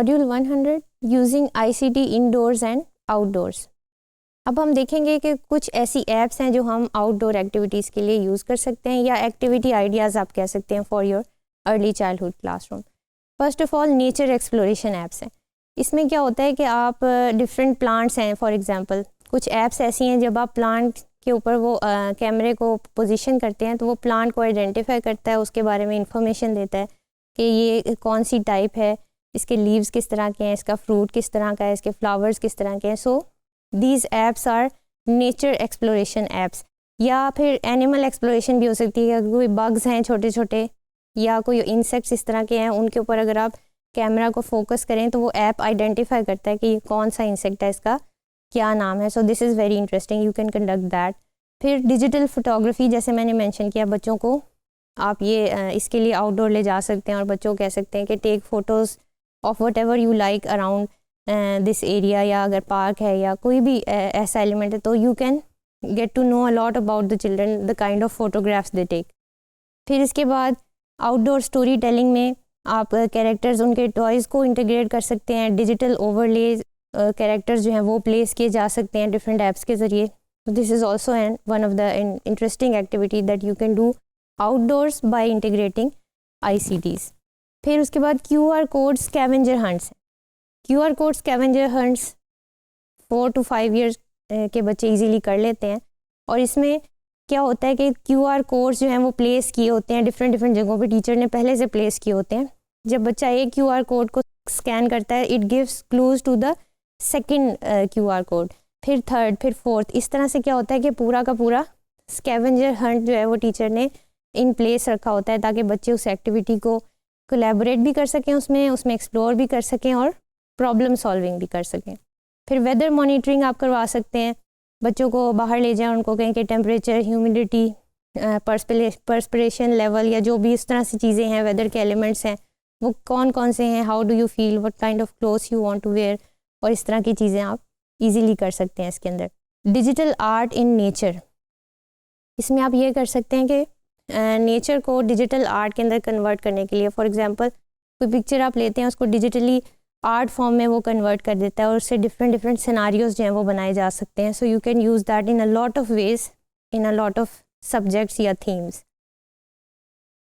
Module 100 using ICT indoors and outdoors. अब हम देखेंगे कि कुछ ऐसी ऐप्स हैं जो हम आउटडोर एक्टिविटीज़ के लिए यूज़ कर सकते हैं या एक्टिविटी आइडियाज़ आप कह सकते हैं for your early childhood classroom. First of all nature exploration apps हैं। इसमें क्या होता है कि आप डिफरेंट प्लांट्स हैं, फॉर एग्जांपल कुछ ऐप्स ऐसी हैं जब आप प्लांट के ऊपर वो कैमरे को पोजीशन करते हैं तो वो प्लांट को आइडेंटिफाई करता है, उसके बारे में इंफॉर्मेशन देता है कि ये कौन सी टाइप है, इसके लीव्स किस तरह के हैं, इसका फ्रूट किस तरह का है, इसके फ्लावर्स किस तरह के हैं। So these apps are nature exploration apps. या फिर एनिमल एक्सप्लोरेशन भी हो सकती है, कोई बग्स हैं छोटे छोटे या कोई इंसेक्ट्स इस तरह के हैं, उनके ऊपर अगर आप कैमरा को फोकस करें तो वो ऐप आइडेंटिफाई करता है कि ये कौन सा इंसेक्ट है, इसका क्या नाम है। So this is very interesting, you can conduct that. फिर डिजिटल फोटोग्राफी, जैसे मैंने मेंशन किया, बच्चों को आप ये इसके लिए आउटडोर ले जा सकते हैं और बच्चों को कह सकते हैं कि take photos of whatever you like around this area, या अगर पार्क है या कोई भी ऐसा एलिमेंट है तो you can get to know a lot about the children, the kind of photographs they take. फिर इसके बाद आउटडोर स्टोरी टेलिंग में आप कैरेक्टर्स, उनके टॉयज़ को इंटीग्रेट कर सकते हैं। डिजिटल ओवरलेज कैरेक्टर्स जो हैं वो प्लेस किए जा सकते हैं डिफरेंट ऐप्स के ज़रिए। This is also one of the interesting activity that you can do outdoors by integrating ICTs। फिर उसके बाद QR code scavenger hunts. QR code scavenger hunts 4 to 5 years के बच्चे इजीली कर लेते हैं। और इसमें क्या होता है कि QR कोड्स जो हैं वो प्लेस किए होते हैं डिफरेंट जगहों पे, टीचर ने पहले से प्लेस किए होते हैं। जब बच्चा एक QR कोड को स्कैन करता है, it gives clues to the second QR code, फिर थर्ड, फिर फोर्थ। इस तरह से क्या होता है कि पूरा का पूरा स्कैवेंजर हंट जो है वो टीचर ने इन प्लेस रखा होता है ताकि बच्चे उस एक्टिविटी को कोलैबोरेट भी कर सकें, उसमें एक्सप्लोर भी कर सकें और प्रॉब्लम सॉल्विंग भी कर सकें। फिर वेदर मॉनिटरिंग आप करवा सकते हैं, बच्चों को बाहर ले जाएं, उनको कहें कि टेम्परेचर, ह्यूमिडिटी, पर्सपिरेशन लेवल या जो भी इस तरह से चीज़ें हैं, वेदर के एलिमेंट्स हैं वो कौन कौन से हैं, how do you feel, what kind of clothes you want to wear, और इस तरह की चीज़ें आप इजीली कर सकते हैं इसके अंदर। डिजिटल आर्ट इन नेचर, इसमें आप ये कर सकते हैं कि नेचर को डिजिटल आर्ट के अंदर कन्वर्ट करने के लिए, फॉर एग्जांपल कोई पिक्चर आप लेते हैं, उसको डिजिटली आर्ट फॉर्म में वो कन्वर्ट कर देता है और उससे डिफरेंट सिनारियोज जो हैं वो बनाए जा सकते हैं। So you can use that in a lot of ways, in a lot of subjects या थीम्स।